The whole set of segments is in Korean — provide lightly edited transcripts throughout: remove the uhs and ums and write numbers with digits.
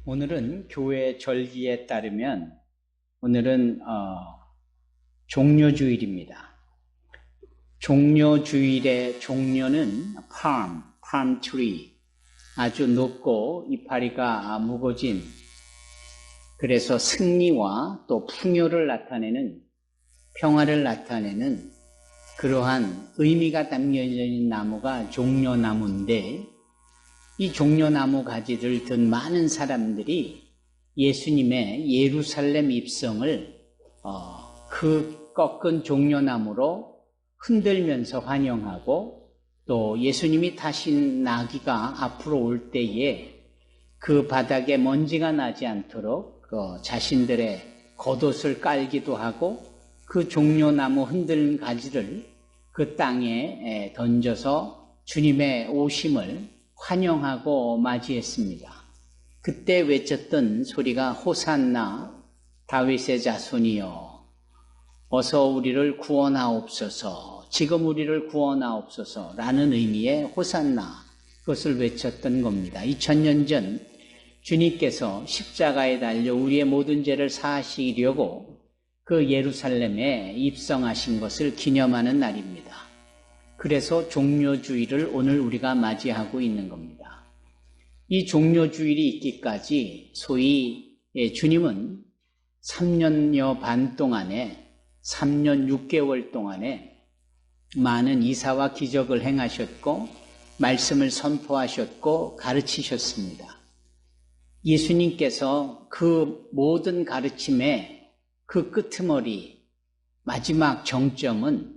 오늘은 교회 절기에 따르면 오늘은 종려주일입니다. 종려주일의 종려는 palm tree, 아주 높고 이파리가 무거진, 그래서 승리와 또 풍요를 나타내는, 평화를 나타내는 그러한 의미가 담겨있는 나무가 종려나무인데, 이 종려나무 가지를 든 많은 사람들이 예수님의 예루살렘 입성을 그 꺾은 종려나무로 흔들면서 환영하고, 또 예수님이 타신 나귀가 앞으로 올 때에 그 바닥에 먼지가 나지 않도록 자신들의 겉옷을 깔기도 하고, 그 종려나무 흔들린 가지를 그 땅에 던져서 주님의 오심을 환영하고 맞이했습니다. 그때 외쳤던 소리가 호산나 다윗의 자손이여, 어서 우리를 구원하옵소서, 지금 우리를 구원하옵소서 라는 의미의 호산나, 그것을 외쳤던 겁니다. 2000년 전 주님께서 십자가에 달려 우리의 모든 죄를 사하시려고 그 예루살렘에 입성하신 것을 기념하는 날입니다. 그래서 종려주일을 오늘 우리가 맞이하고 있는 겁니다. 이 종려주일이 있기까지 소위 주님은 3년여 반 동안에, 3년 6개월 동안에 많은 이사와 기적을 행하셨고 말씀을 선포하셨고 가르치셨습니다. 예수님께서 그 모든 가르침의 그 끄트머리, 마지막 정점은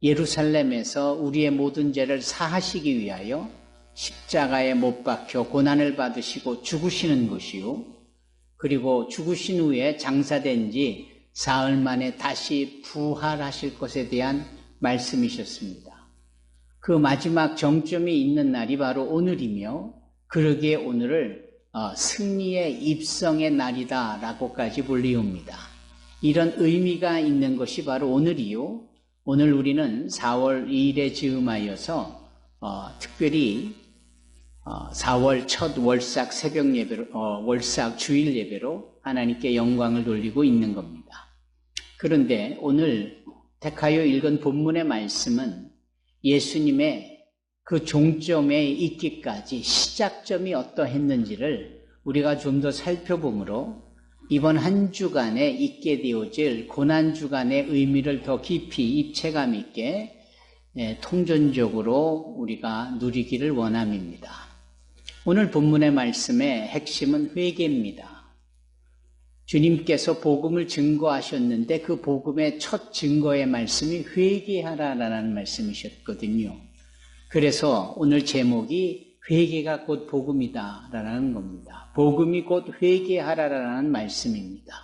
예루살렘에서 우리의 모든 죄를 사하시기 위하여 십자가에 못 박혀 고난을 받으시고 죽으시는 것이요, 그리고 죽으신 후에 장사된 지 사흘 만에 다시 부활하실 것에 대한 말씀이셨습니다. 그 마지막 정점이 있는 날이 바로 오늘이며, 그러기에 오늘을 승리의 입성의 날이다 라고까지 불리웁니다. 이런 의미가 있는 것이 바로 오늘이요, 오늘 우리는 4월 2일에 즈음하여서 특별히 4월 첫 월삭 새벽 예배로, 월삭 주일 예배로 하나님께 영광을 돌리고 있는 겁니다. 그런데 오늘 택하여 읽은 본문의 말씀은 예수님의 그 종점에 있기까지 시작점이 어떠했는지를 우리가 좀 더 살펴보므로 이번 한 주간에 있게 되어질 고난주간의 의미를 더 깊이 입체감 있게 통전적으로 우리가 누리기를 원함입니다. 오늘 본문의 말씀의 핵심은 회개입니다. 주님께서 복음을 증거하셨는데 그 복음의 첫 증거의 말씀이 회개하라라는 말씀이셨거든요. 그래서 오늘 제목이 회개가 곧 복음이다라는 겁니다. 복음이 곧 회개하라라는 말씀입니다.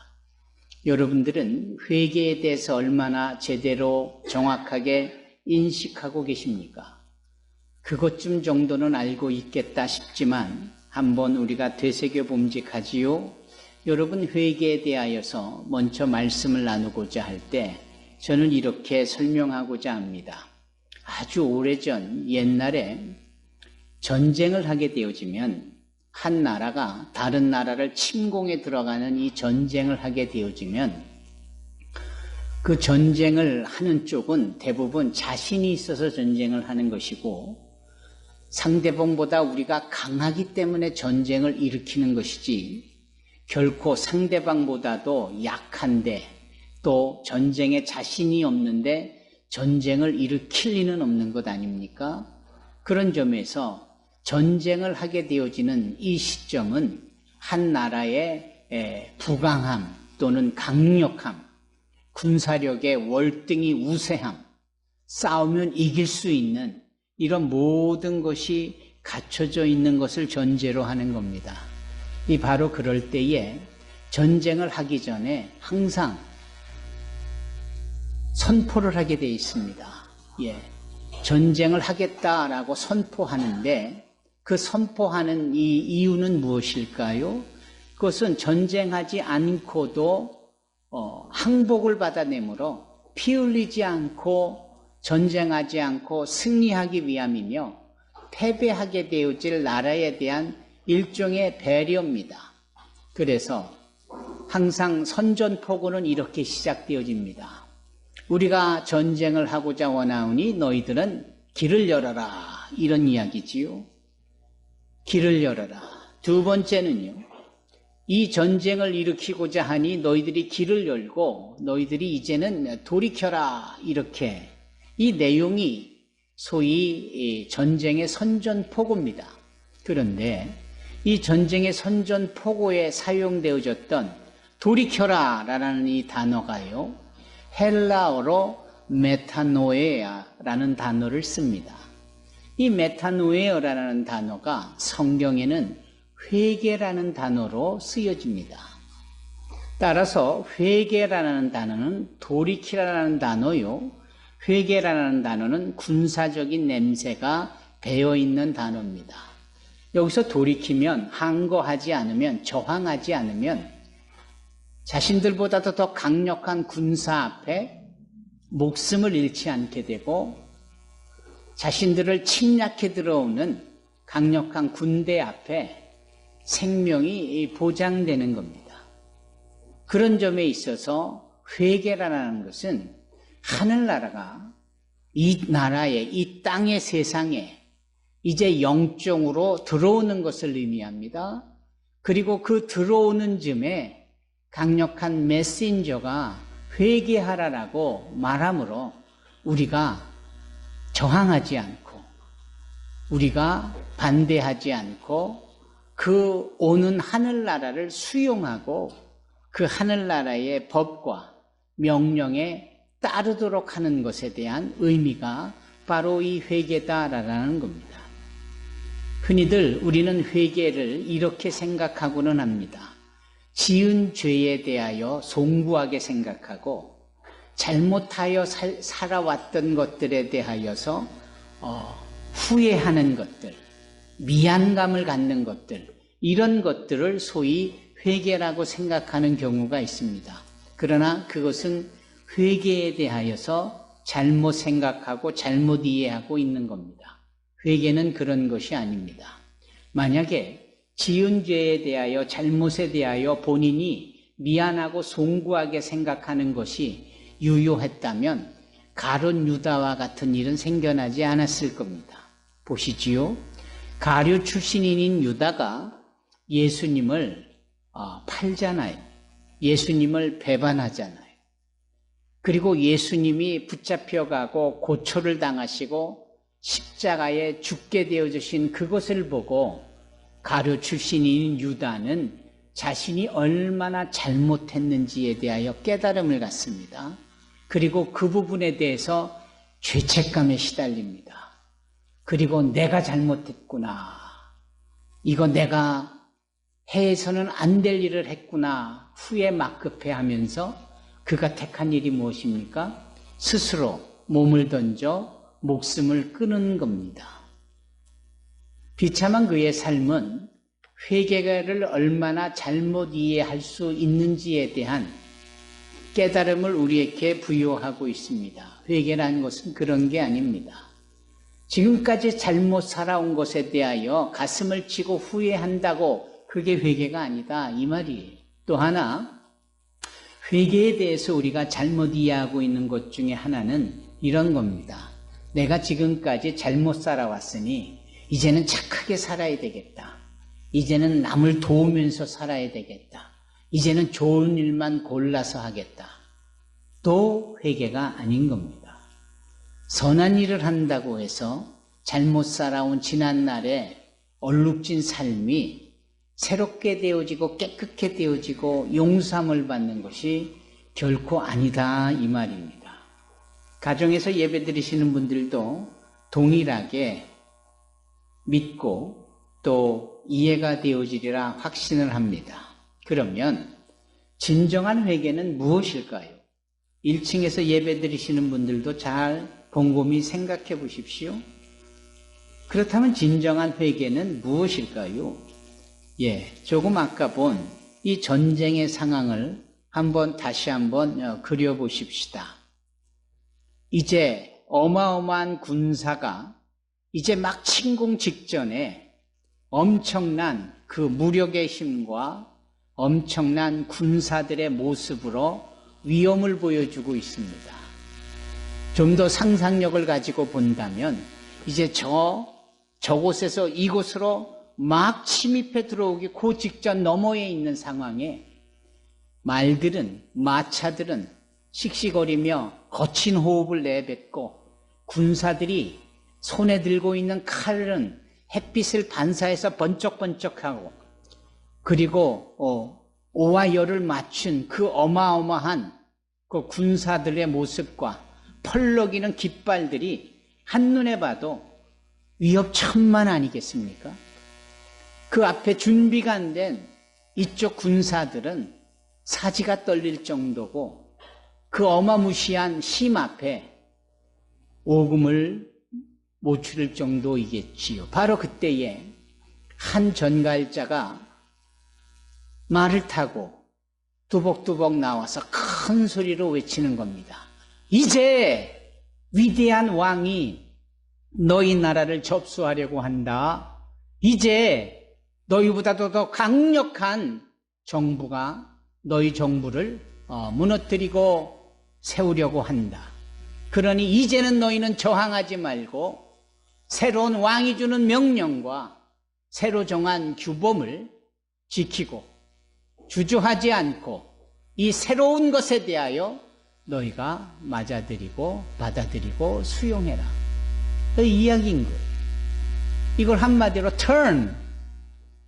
여러분들은 회개에 대해서 얼마나 제대로 정확하게 인식하고 계십니까? 그것쯤 정도는 알고 있겠다 싶지만 한번 우리가 되새겨 봄직하지요. 여러분, 회개에 대하여서 먼저 말씀을 나누고자 할 때 저는 이렇게 설명하고자 합니다. 아주 오래전 옛날에 전쟁을 하게 되어지면, 한 나라가 다른 나라를 침공에 들어가는 이 전쟁을 하게 되어지면 그 전쟁을 하는 쪽은 대부분 자신이 있어서 전쟁을 하는 것이고, 상대방보다 우리가 강하기 때문에 전쟁을 일으키는 것이지 결코 상대방보다도 약한데 또 전쟁에 자신이 없는데 전쟁을 일으킬 리는 없는 것 아닙니까? 그런 점에서 전쟁을 하게 되어지는 이 시점은 한 나라의 부강함 또는 강력함, 군사력의 월등히 우세함, 싸우면 이길 수 있는 이런 모든 것이 갖춰져 있는 것을 전제로 하는 겁니다. 이 바로 그럴 때에 전쟁을 하기 전에 항상 선포를 하게 되어 있습니다. 전쟁을 하겠다라고 선포하는데 그 선포하는 이 이유는 무엇일까요? 그것은 전쟁하지 않고도 항복을 받아내므로 피 흘리지 않고 전쟁하지 않고 승리하기 위함이며 패배하게 되어질 나라에 대한 일종의 배려입니다. 그래서 항상 선전포고는 이렇게 시작되어집니다. 우리가 전쟁을 하고자 원하오니 너희들은 길을 열어라. 이런 이야기지요. 길을 열어라. 두 번째는요. 이 전쟁을 일으키고자 하니 너희들이 길을 열고 너희들이 이제는 돌이켜라. 이렇게 이 내용이 소위 전쟁의 선전포고입니다. 그런데 이 전쟁의 선전포고에 사용되어졌던 돌이켜라 라는 이 단어가요. 헬라어로 메타노에아라는 단어를 씁니다. 이 메타노에어라는 단어가 성경에는 회개라는 단어로 쓰여집니다. 따라서 회개라는 단어는 돌이키라는 단어요. 회개라는 단어는 군사적인 냄새가 배어있는 단어입니다. 여기서 돌이키면 항거하지 않으면 저항하지 않으면 자신들보다도 더 강력한 군사 앞에 목숨을 잃지 않게 되고 자신들을 침략해 들어오는 강력한 군대 앞에 생명이 보장되는 겁니다. 그런 점에 있어서 회개라는 것은 하늘나라가 이 나라에, 이 땅의 세상에 이제 영적으로 들어오는 것을 의미합니다. 그리고 그 들어오는 즈음에 강력한 메신저가 회개하라라고 말하므로 우리가 저항하지 않고 우리가 반대하지 않고 그 오는 하늘나라를 수용하고 그 하늘나라의 법과 명령에 따르도록 하는 것에 대한 의미가 바로 이 회개다라는 겁니다. 흔히들 우리는 회개를 이렇게 생각하고는 합니다. 지은 죄에 대하여 송구하게 생각하고 잘못하여 살아왔던 것들에 대하여서 후회하는 것들, 미안감을 갖는 것들, 이런 것들을 소위 회개라고 생각하는 경우가 있습니다. 그러나 그것은 회개에 대하여서 잘못 생각하고 잘못 이해하고 있는 겁니다. 회개는 그런 것이 아닙니다. 만약에 지은 죄에 대하여 잘못에 대하여 본인이 미안하고 송구하게 생각하는 것이 유효했다면 가룟 유다와 같은 일은 생겨나지 않았을 겁니다. 보시지요. 가룟 출신인 유다가 예수님을 팔잖아요. 예수님을 배반하잖아요. 그리고 예수님이 붙잡혀가고 고초를 당하시고 십자가에 죽게 되어주신 그것을 보고 가룟 출신인 유다는 자신이 얼마나 잘못했는지에 대하여 깨달음을 갖습니다. 그리고 그 부분에 대해서 죄책감에 시달립니다. 그리고 내가 잘못했구나. 이거 내가 해서는 안 될 일을 했구나. 후에 막급해하면서 그가 택한 일이 무엇입니까? 스스로 몸을 던져 목숨을 끊은 겁니다. 비참한 그의 삶은 회개를 얼마나 잘못 이해할 수 있는지에 대한 깨달음을 우리에게 부여하고 있습니다. 회개라는 것은 그런 게 아닙니다. 지금까지 잘못 살아온 것에 대하여 가슴을 치고 후회한다고 그게 회개가 아니다 이 말이에요. 또 하나 회개에 대해서 우리가 잘못 이해하고 있는 것 중에 하나는 이런 겁니다. 내가 지금까지 잘못 살아왔으니 이제는 착하게 살아야 되겠다. 이제는 남을 도우면서 살아야 되겠다. 이제는 좋은 일만 골라서 하겠다. 또 회개가 아닌 겁니다. 선한 일을 한다고 해서 잘못 살아온 지난날의 얼룩진 삶이 새롭게 되어지고 깨끗게 되어지고 용서함을 받는 것이 결코 아니다 이 말입니다. 가정에서 예배 드리시는 분들도 동일하게 믿고 또 이해가 되어지리라 확신을 합니다. 그러면 진정한 회개는 무엇일까요? 1층에서 예배 드리시는 분들도 잘 곰곰이 생각해 보십시오. 그렇다면 진정한 회개는 무엇일까요? 조금 아까 본 이 전쟁의 상황을 다시 한번 그려보십시다. 이제 어마어마한 군사가 이제 막 침공 직전에 엄청난 그 무력의 힘과 엄청난 군사들의 모습으로 위험을 보여주고 있습니다. 좀 더 상상력을 가지고 본다면 이제 저곳에서 이곳으로 막 침입해 들어오기 그 직전 너머에 있는 상황에 말들은, 마차들은 씩씩거리며 거친 호흡을 내뱉고 군사들이 손에 들고 있는 칼은 햇빛을 반사해서 번쩍번쩍하고 그리고 오와 열을 맞춘 그 어마어마한 그 군사들의 모습과 펄럭이는 깃발들이 한눈에 봐도 위협천만 아니겠습니까? 그 앞에 준비가 안 된 이쪽 군사들은 사지가 떨릴 정도고 그 어마무시한 힘 앞에 오금을 못 추릴 정도이겠지요. 바로 그때에 한 전갈자가 말을 타고 두벅두벅 나와서 큰 소리로 외치는 겁니다. 이제 위대한 왕이 너희 나라를 접수하려고 한다. 이제 너희보다도 더 강력한 정부가 너희 정부를 무너뜨리고 세우려고 한다. 그러니 이제는 너희는 저항하지 말고 새로운 왕이 주는 명령과 새로 정한 규범을 지키고 주저하지 않고 이 새로운 것에 대하여 너희가 맞아들이고 받아들이고 수용해라. 이 이야기인 거예요. 이걸 한마디로 turn,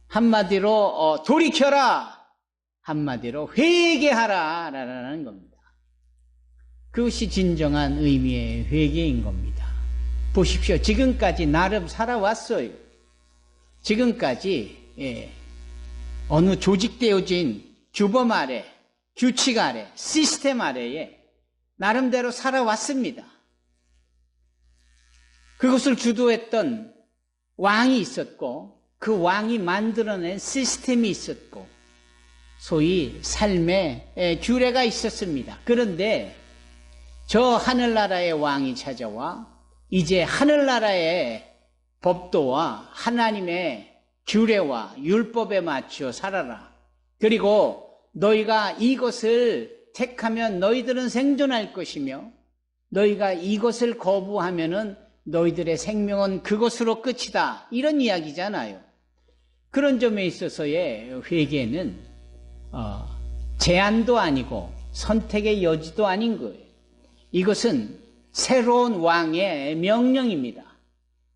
한마디로 돌이켜라, 한마디로 회개하라 라는 겁니다. 그것이 진정한 의미의 회개인 겁니다. 보십시오. 지금까지 나름 살아왔어요. 지금까지 어느 조직되어진 규범 아래, 규칙 아래, 시스템 아래에 나름대로 살아왔습니다. 그것을 주도했던 왕이 있었고 그 왕이 만들어낸 시스템이 있었고 소위 삶의 규례가 있었습니다. 그런데 저 하늘나라의 왕이 찾아와 이제 하늘나라의 법도와 하나님의 규례와 율법에 맞추어 살아라. 그리고 너희가 이것을 택하면 너희들은 생존할 것이며 너희가 이것을 거부하면은 너희들의 생명은 그것으로 끝이다. 이런 이야기잖아요. 그런 점에 있어서의 회개는 제한도 아니고 선택의 여지도 아닌 거예요. 이것은 새로운 왕의 명령입니다.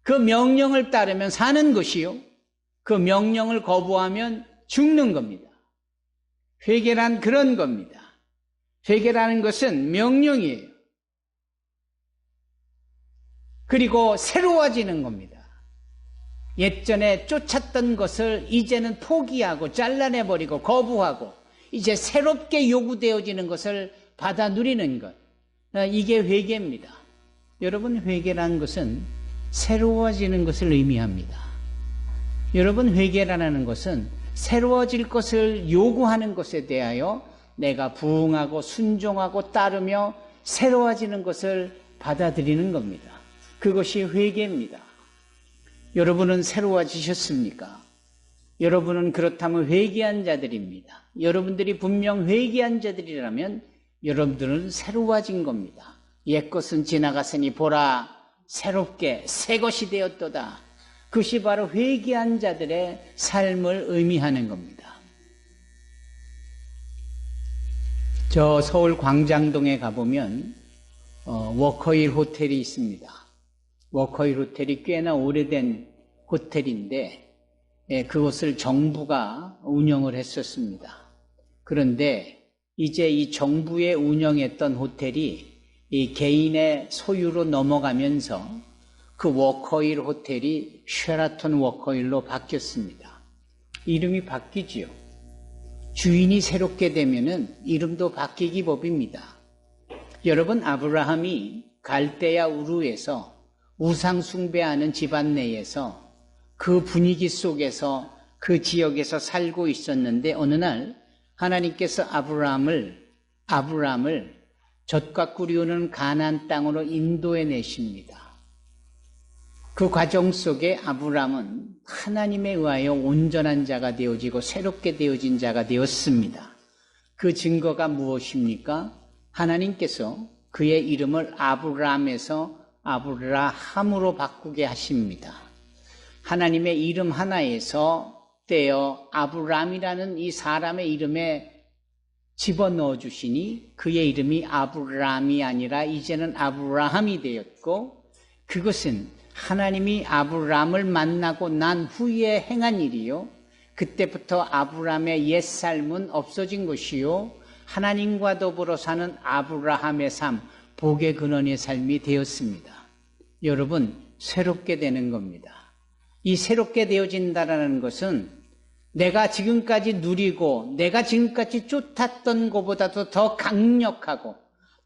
그 명령을 따르면 사는 것이요. 그 명령을 거부하면 죽는 겁니다. 회개란 그런 겁니다. 회개라는 것은 명령이에요. 그리고 새로워지는 겁니다. 예전에 쫓았던 것을 이제는 포기하고 잘라내버리고 거부하고 이제 새롭게 요구되어지는 것을 받아 누리는 것. 이게 회개입니다. 여러분, 회개라는 것은 새로워지는 것을 의미합니다. 여러분, 회개라는 것은 새로워질 것을 요구하는 것에 대하여 내가 부응하고 순종하고 따르며 새로워지는 것을 받아들이는 겁니다. 그것이 회개입니다. 여러분은 새로워지셨습니까? 여러분은 그렇다면 회개한 자들입니다. 여러분들이 분명 회개한 자들이라면 여러분들은 새로워진 겁니다. 옛것은 지나갔으니 보라 새롭게 새 것이 되었도다. 그것이 바로 회개한 자들의 삶을 의미하는 겁니다. 저 서울 광장동에 가보면 워커힐 호텔이 있습니다. 워커힐 호텔이 꽤나 오래된 호텔인데 그것을 정부가 운영을 했었습니다. 그런데 이제 이 정부에 운영했던 호텔이 이 개인의 소유로 넘어가면서 그 워커힐 호텔이 쉐라톤 워커힐로 바뀌었습니다. 이름이 바뀌지요. 주인이 새롭게 되면은 이름도 바뀌기 법입니다. 여러분, 아브라함이 갈대아 우르에서 우상 숭배하는 집안 내에서 그 분위기 속에서 그 지역에서 살고 있었는데 어느 날 하나님께서 아브라함을 젖과 꿀이 흐르는 가나안 땅으로 인도해 내십니다. 그 과정 속에 아브라함은 하나님에 의하여 온전한 자가 되어지고 새롭게 되어진 자가 되었습니다. 그 증거가 무엇입니까? 하나님께서 그의 이름을 아브라함에서 아브라함으로 바꾸게 하십니다. 하나님의 이름 하나에서 떼어 아브라함이라는 이 사람의 이름에 집어넣어 주시니 그의 이름이 아브라함이 아니라 이제는 아브라함이 되었고, 그것은 하나님이 아브라함을 만나고 난 후에 행한 일이요, 그때부터 아브라함의 옛삶은 없어진 것이요, 하나님과 더불어 사는 아브라함의 삶, 복의 근원의 삶이 되었습니다. 여러분, 새롭게 되는 겁니다. 이 새롭게 되어진다는 것은 내가 지금까지 누리고 내가 지금까지 쫓았던 것보다도 더 강력하고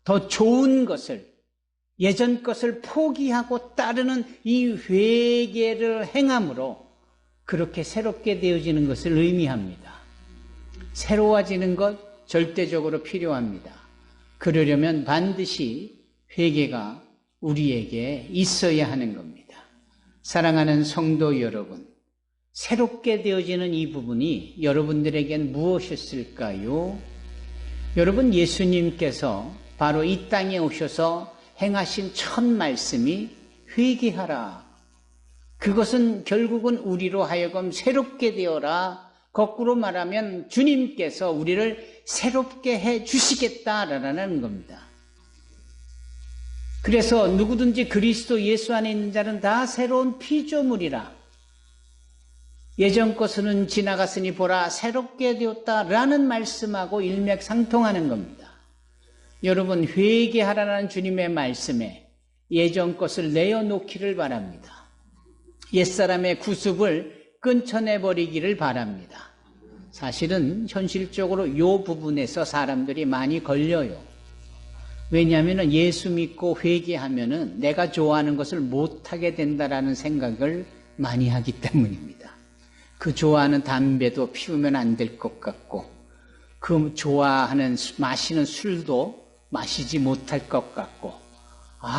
더 좋은 것을, 예전 것을 포기하고 따르는 이 회개를 행함으로 그렇게 새롭게 되어지는 것을 의미합니다. 새로워지는 것 절대적으로 필요합니다. 그러려면 반드시 회개가 우리에게 있어야 하는 겁니다. 사랑하는 성도 여러분, 새롭게 되어지는 이 부분이 여러분들에겐 무엇이었을까요? 여러분, 예수님께서 바로 이 땅에 오셔서 행하신 첫 말씀이 회개하라. 그것은 결국은 우리로 하여금 새롭게 되어라. 거꾸로 말하면 주님께서 우리를 새롭게 해 주시겠다라는 겁니다. 그래서 누구든지 그리스도 예수 안에 있는 자는 다 새로운 피조물이라. 예전 것은 지나갔으니 보라 새롭게 되었다라는 말씀하고 일맥상통하는 겁니다. 여러분, 회개하라는 주님의 말씀에 예전 것을 내어놓기를 바랍니다. 옛사람의 구습을 끊쳐내버리기를 바랍니다. 사실은 현실적으로 이 부분에서 사람들이 많이 걸려요. 왜냐하면 예수 믿고 회개하면 내가 좋아하는 것을 못하게 된다라는 생각을 많이 하기 때문입니다. 그 좋아하는 담배도 피우면 안 될 것 같고, 그 좋아하는 마시는 술도 마시지 못할 것 같고,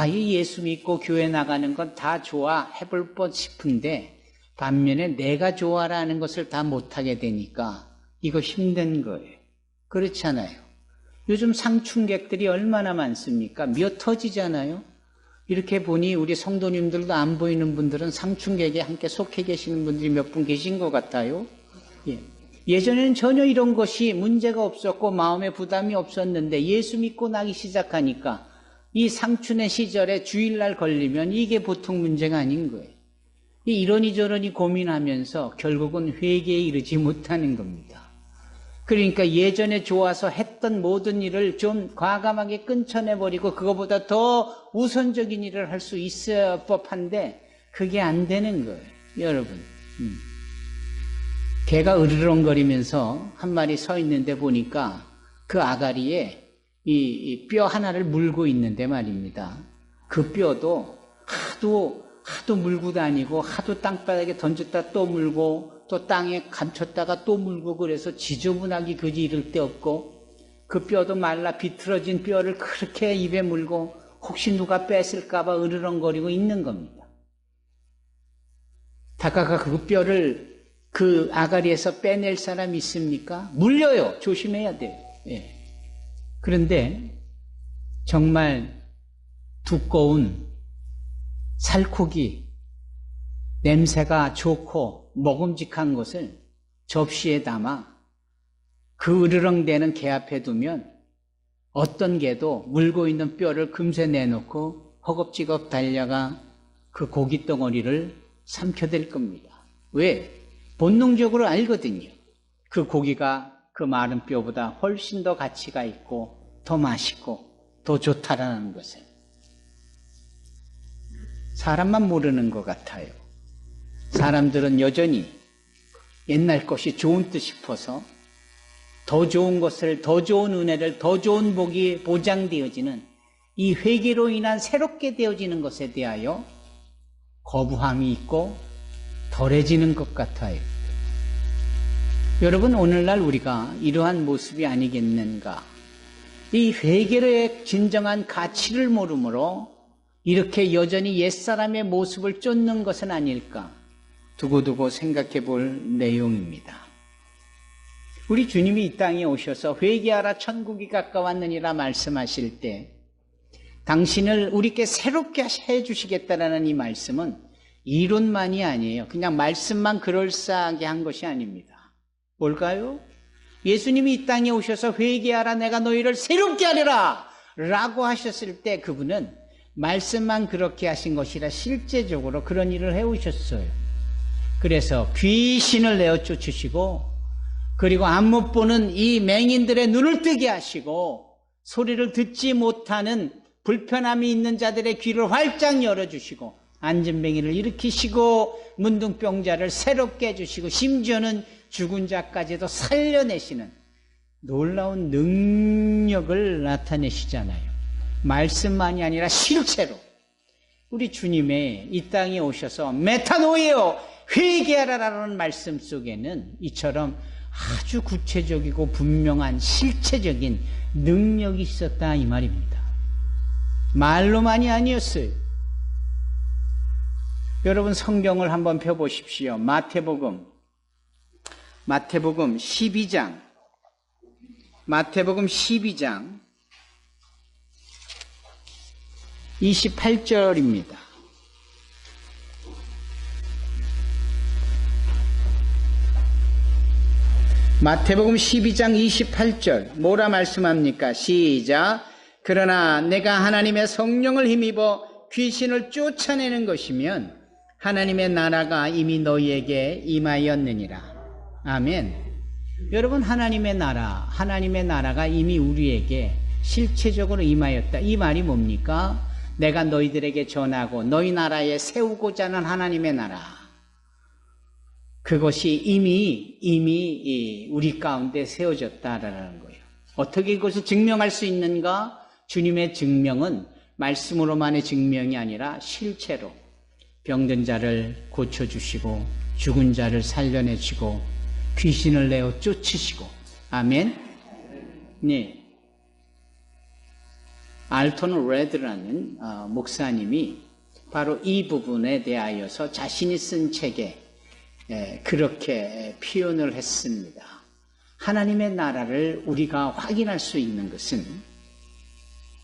이 예수 믿고 교회 나가는 건 다 좋아 해볼 뻔 싶은데 반면에 내가 좋아라는 것을 다 못하게 되니까 이거 힘든 거예요. 그렇잖아요. 요즘 상충객들이 얼마나 많습니까? 미어 터지잖아요. 이렇게 보니 우리 성도님들도 안 보이는 분들은 상충객에 함께 속해 계시는 분들이 몇 분 계신 것 같아요. 예전에는 전혀 이런 것이 문제가 없었고 마음에 부담이 없었는데 예수 믿고 나기 시작하니까 이 상춘의 시절에 주일날 걸리면 이게 보통 문제가 아닌 거예요. 이러니 저러니 고민하면서 결국은 회개에 이르지 못하는 겁니다. 그러니까 예전에 좋아서 했던 모든 일을 좀 과감하게 끊쳐내버리고 그거보다 더 우선적인 일을 할 수 있어야 법한데 그게 안 되는 거예요. 여러분, 개가 으르렁거리면서 한 마리 서 있는데 보니까 그 아가리에 이 뼈 하나를 물고 있는데 말입니다. 그 뼈도 하도 물고 다니고 하도 땅바닥에 던졌다 또 물고 또 땅에 감췄다가 또 물고 그래서 지저분하기 그지 이를 데 없고 그 뼈도 말라 비틀어진 뼈를 그렇게 입에 물고 혹시 누가 뺏을까 봐 으르렁거리고 있는 겁니다. 다가가 그 뼈를 그 아가리에서 빼낼 사람이 있습니까? 물려요. 조심해야 돼요. 예. 그런데 정말 두꺼운 살코기, 냄새가 좋고 먹음직한 것을 접시에 담아 그 으르렁대는 개 앞에 두면 어떤 개도 물고 있는 뼈를 금세 내놓고 허겁지겁 달려가 그 고기 덩어리를 삼켜댈 겁니다. 왜? 본능적으로 알거든요. 그 고기가 그 마른 뼈보다 훨씬 더 가치가 있고 더 맛있고 더 좋다라는 것을. 사람만 모르는 것 같아요. 사람들은 여전히 옛날 것이 좋은 뜻 싶어서 더 좋은 것을, 더 좋은 은혜를, 더 좋은 복이 보장되어지는 이 회개로 인한 새롭게 되어지는 것에 대하여 거부함이 있고 덜해지는 것 같아요. 여러분, 오늘날 우리가 이러한 모습이 아니겠는가? 이 회개의 진정한 가치를 모르므로 이렇게 여전히 옛사람의 모습을 쫓는 것은 아닐까? 두고두고 생각해 볼 내용입니다. 우리 주님이 이 땅에 오셔서 회개하라 천국이 가까웠느니라 말씀하실 때 당신을 우리께 새롭게 해주시겠다라는 이 말씀은 이론만이 아니에요. 그냥 말씀만 그럴싸하게 한 것이 아닙니다. 뭘까요? 예수님이 이 땅에 오셔서 회개하라 내가 너희를 새롭게 하리라 라고 하셨을 때 그분은 말씀만 그렇게 하신 것이라 실제적으로 그런 일을 해오셨어요. 그래서 귀신을 내어 쫓으시고 그리고 안 못 보는 이 맹인들의 눈을 뜨게 하시고 소리를 듣지 못하는 불편함이 있는 자들의 귀를 활짝 열어주시고 안진뱅이를 일으키시고 문둥병자를 새롭게 해주시고 심지어는 죽은 자까지도 살려내시는 놀라운 능력을 나타내시잖아요. 말씀만이 아니라 실체로 우리 주님의 이 땅에 오셔서 메타노이오 회개하라라는 말씀 속에는 이처럼 아주 구체적이고 분명한 실체적인 능력이 있었다 이 말입니다. 말로만이 아니었어요. 여러분 성경을 한번 펴보십시오. 마태복음 12장 28절입니다. 마태복음 12장 28절 뭐라 말씀합니까? 시작. 그러나 내가 하나님의 성령을 힘입어 귀신을 쫓아내는 것이면 하나님의 나라가 이미 너희에게 임하였느니라. 아멘. 여러분 하나님의 나라가 이미 우리에게 실체적으로 임하였다. 이 말이 뭡니까? 내가 너희들에게 전하고 너희 나라에 세우고자 하는 하나님의 나라. 그것이 이미 우리 가운데 세워졌다라는 거예요. 어떻게 이것을 증명할 수 있는가? 주님의 증명은 말씀으로만의 증명이 아니라 실체로 병든 자를 고쳐주시고 죽은 자를 살려내시고 귀신을 내어 쫓으시고 아멘. 네. 알턴 레드라는 목사님이 바로 이 부분에 대하여서 자신이 쓴 책에 그렇게 표현을 했습니다. 하나님의 나라를 우리가 확인할 수 있는 것은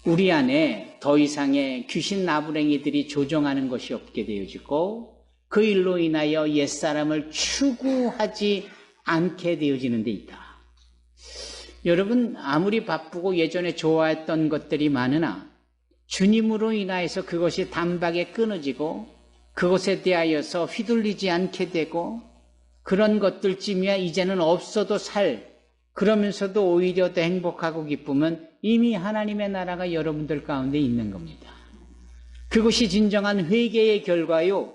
우리 안에 더 이상의 귀신 나부랭이들이 조종하는 것이 없게 되어지고 그 일로 인하여 옛사람을 추구하지 않게 되어지는 데 있다. 여러분 아무리 바쁘고 예전에 좋아했던 것들이 많으나 주님으로 인하여서 그것이 단박에 끊어지고 그것에 대하여서 휘둘리지 않게 되고 그런 것들쯤이야 이제는 없어도 그러면서도 오히려 더 행복하고 기쁨은 이미 하나님의 나라가 여러분들 가운데 있는 겁니다. 그것이 진정한 회개의 결과요.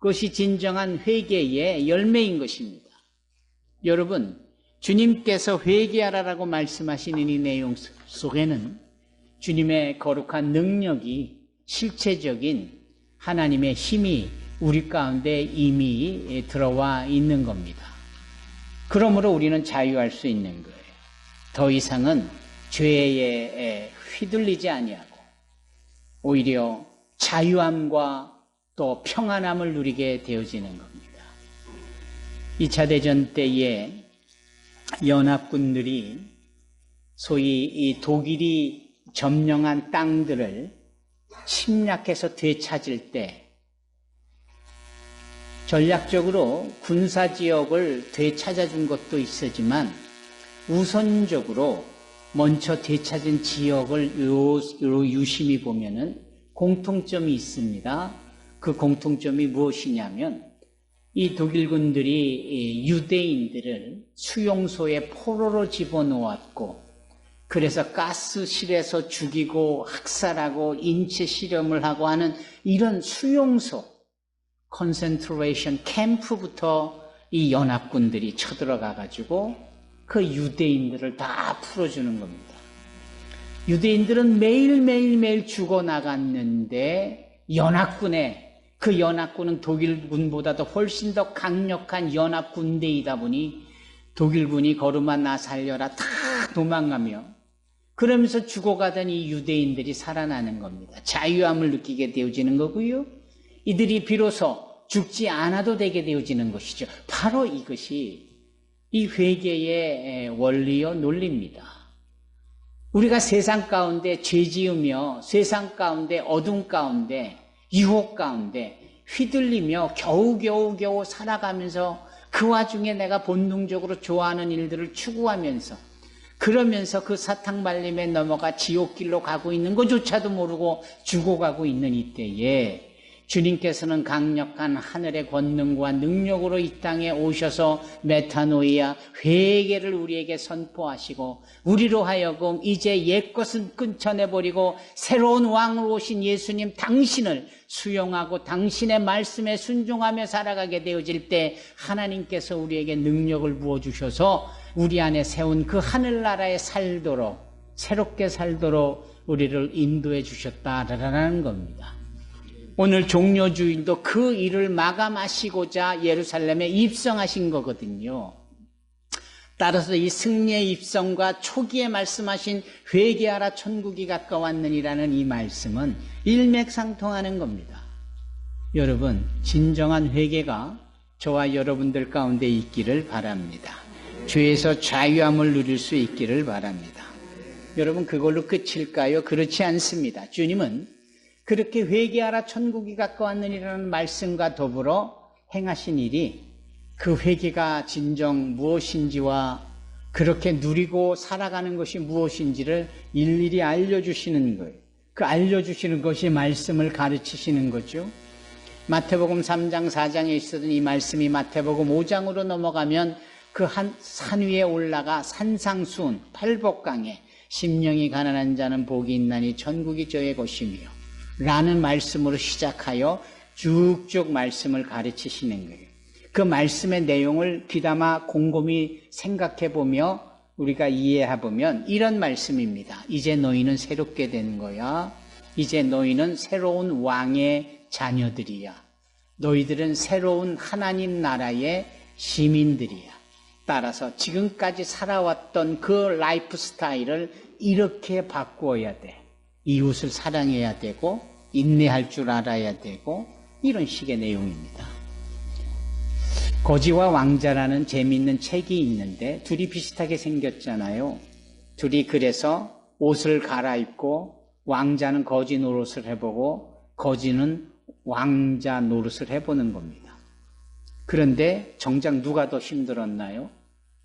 그것이 진정한 회개의 열매인 것입니다. 여러분 주님께서 회개하라라고 말씀하시는 이 내용 속에는 주님의 거룩한 능력이 실체적인 하나님의 힘이 우리 가운데 이미 들어와 있는 겁니다. 그러므로 우리는 자유할 수 있는 거예요. 더 이상은 죄에 휘둘리지 아니하고 오히려 자유함과 또 평안함을 누리게 되어지는 겁니다. 2차 대전 때에 연합군들이 소위 이 독일이 점령한 땅들을 침략해서 되찾을 때 전략적으로 군사지역을 되찾아준 것도 있었지만 우선적으로 먼저 되찾은 지역을 유심히 보면은 공통점이 있습니다. 그 공통점이 무엇이냐면 이 독일군들이 유대인들을 수용소에 포로로 집어넣었고 그래서 가스실에서 죽이고 학살하고 인체 실험을 하고 하는 이런 수용소 컨센트레이션 캠프부터 이 연합군들이 쳐들어가 가지고 그 유대인들을 다 풀어주는 겁니다. 유대인들은 매일 죽어나갔는데 그 연합군은 독일군보다도 훨씬 더 강력한 연합군대이다 보니 독일군이 걸음아 나 살려라 다 도망가며 그러면서 죽어가던 이 유대인들이 살아나는 겁니다. 자유함을 느끼게 되어지는 거고요. 이들이 비로소 죽지 않아도 되게 되어지는 것이죠. 바로 이것이 이 회개의 원리요 논리입니다. 우리가 세상 가운데 죄 지으며 세상 가운데 어둠 가운데 유혹 가운데 휘둘리며 겨우 살아가면서 그 와중에 내가 본능적으로 좋아하는 일들을 추구하면서 그러면서 그 사탕 발림에 넘어가 지옥길로 가고 있는 것조차도 모르고 죽어가고 있는 이때에 주님께서는 강력한 하늘의 권능과 능력으로 이 땅에 오셔서 메타노이아 회개를 우리에게 선포하시고 우리로 하여금 이제 옛것은 끊쳐내버리고 새로운 왕으로 오신 예수님 당신을 수용하고 당신의 말씀에 순종하며 살아가게 되어질 때 하나님께서 우리에게 능력을 부어주셔서 우리 안에 세운 그 하늘나라에 살도록 새롭게 살도록 우리를 인도해 주셨다라는 겁니다. 오늘 종려주일도 그 일을 마감하시고자 예루살렘에 입성하신 거거든요. 따라서 이 승리의 입성과 초기에 말씀하신 회개하라 천국이 가까웠느니라는 이 말씀은 일맥상통하는 겁니다. 여러분, 진정한 회개가 저와 여러분들 가운데 있기를 바랍니다. 죄에서 자유함을 누릴 수 있기를 바랍니다. 여러분, 그걸로 끝일까요? 그렇지 않습니다. 주님은 그렇게 회개하라 천국이 가까웠느니라는 말씀과 더불어 행하신 일이 그 회개가 진정 무엇인지와 그렇게 누리고 살아가는 것이 무엇인지를 일일이 알려주시는 거예요. 그 알려주시는 것이 말씀을 가르치시는 거죠. 마태복음 3장 4장에 있었던 이 말씀이 마태복음 5장으로 넘어가면 그 한 산 위에 올라가 산상수훈 팔복강에 심령이 가난한 자는 복이 있나니 천국이 저의 것이며 라는 말씀으로 시작하여 쭉쭉 말씀을 가르치시는 거예요. 그 말씀의 내용을 귀담아 곰곰이 생각해보며 우리가 이해해보면 이런 말씀입니다. 이제 너희는 새롭게 된 거야. 이제 너희는 새로운 왕의 자녀들이야. 너희들은 새로운 하나님 나라의 시민들이야. 따라서 지금까지 살아왔던 그 라이프 스타일을 이렇게 바꾸어야 돼. 이웃을 사랑해야 되고 인내할 줄 알아야 되고 이런 식의 내용입니다. 거지와 왕자라는 재미있는 책이 있는데 둘이 비슷하게 생겼잖아요. 둘이 그래서 옷을 갈아입고 왕자는 거지 노릇을 해보고 거지는 왕자 노릇을 해보는 겁니다. 그런데 정작 누가 더 힘들었나요?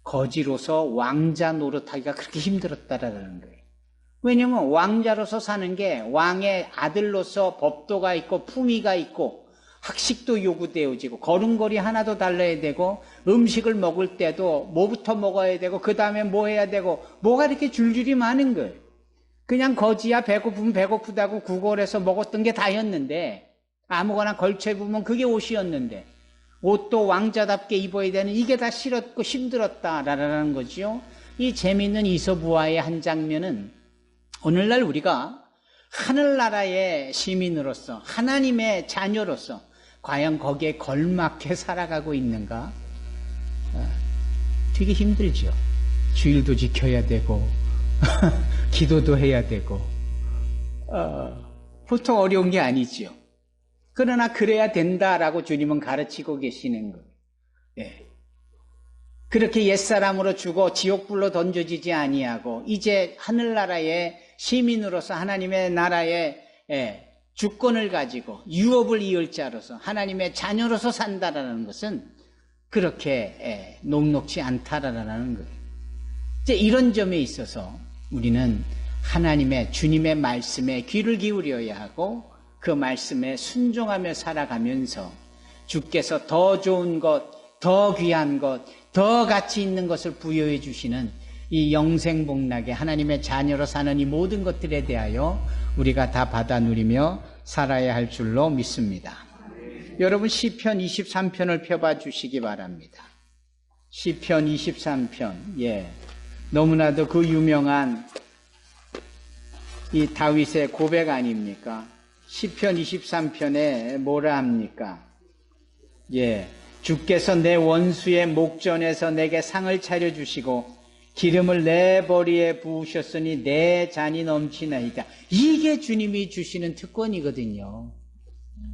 거지로서 왕자 노릇하기가 그렇게 힘들었다라는 거예요. 왜냐하면 왕자로서 사는 게 왕의 아들로서 법도가 있고 품위가 있고 학식도 요구되어지고 걸음걸이 하나도 달라야 되고 음식을 먹을 때도 뭐부터 먹어야 되고 그 다음에 뭐 해야 되고 뭐가 이렇게 줄줄이 많은 거예요. 그냥 거지야 배고프면 배고프다고 구걸해서 먹었던 게 다였는데 아무거나 걸쳐 입으면 그게 옷이었는데 옷도 왕자답게 입어야 되는 이게 다 싫었고 힘들었다라는 거죠. 이 재미있는 이솝우화의 한 장면은 오늘날 우리가 하늘나라의 시민으로서 하나님의 자녀로서 과연 거기에 걸맞게 살아가고 있는가? 되게 힘들죠. 주일도 지켜야 되고 기도도 해야 되고 보통 어려운 게 아니죠. 그러나 그래야 된다라고 주님은 가르치고 계시는 거예요. 예. 그렇게 옛사람으로 죽어 지옥불로 던져지지 아니하고 이제 하늘나라의 시민으로서 하나님의 나라의 주권을 가지고 유업을 이을 자로서 하나님의 자녀로서 산다라는 것은 그렇게 녹록지 않다라는 거예요. 이제 이런 점에 있어서 우리는 하나님의 주님의 말씀에 귀를 기울여야 하고 그 말씀에 순종하며 살아가면서 주께서 더 좋은 것, 더 귀한 것, 더 가치 있는 것을 부여해 주시는 이 영생복락의 하나님의 자녀로 사는 이 모든 것들에 대하여 우리가 다 받아 누리며 살아야 할 줄로 믿습니다. 여러분 시편 23편을 펴봐 주시기 바랍니다. 시편 23편, 너무나도 그 유명한 이 다윗의 고백 아닙니까? 시편 23편에 뭐라 합니까? 주께서 내 원수의 목전에서 내게 상을 차려주시고 기름을 내 머리에 부으셨으니 내 잔이 넘치나이다. 이게 주님이 주시는 특권이거든요.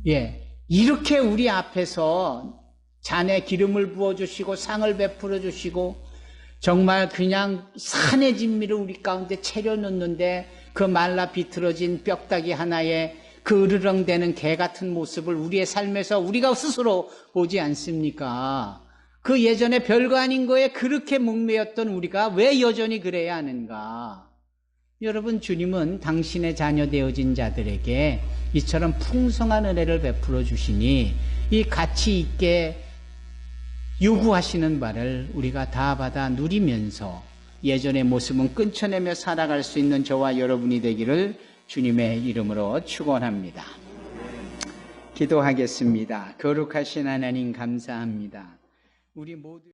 예, 이렇게 우리 앞에서 잔에 기름을 부어주시고 상을 베풀어 주시고 정말 그냥 산의 진미를 우리 가운데 차려놓는데 그 말라 비틀어진 뼈다귀 하나에 그 으르렁대는 개 같은 모습을 우리의 삶에서 우리가 스스로 보지 않습니까? 그 예전에 별거 아닌 거에 그렇게 목매였던 우리가 왜 여전히 그래야 하는가? 여러분, 주님은 당신의 자녀 되어진 자들에게 이처럼 풍성한 은혜를 베풀어 주시니 이 가치 있게 요구하시는 바를 우리가 다 받아 누리면서 예전의 모습은 끊쳐내며 살아갈 수 있는 저와 여러분이 되기를 주님의 이름으로 축원합니다. 기도하겠습니다. 거룩하신 하나님 감사합니다. 우리 모두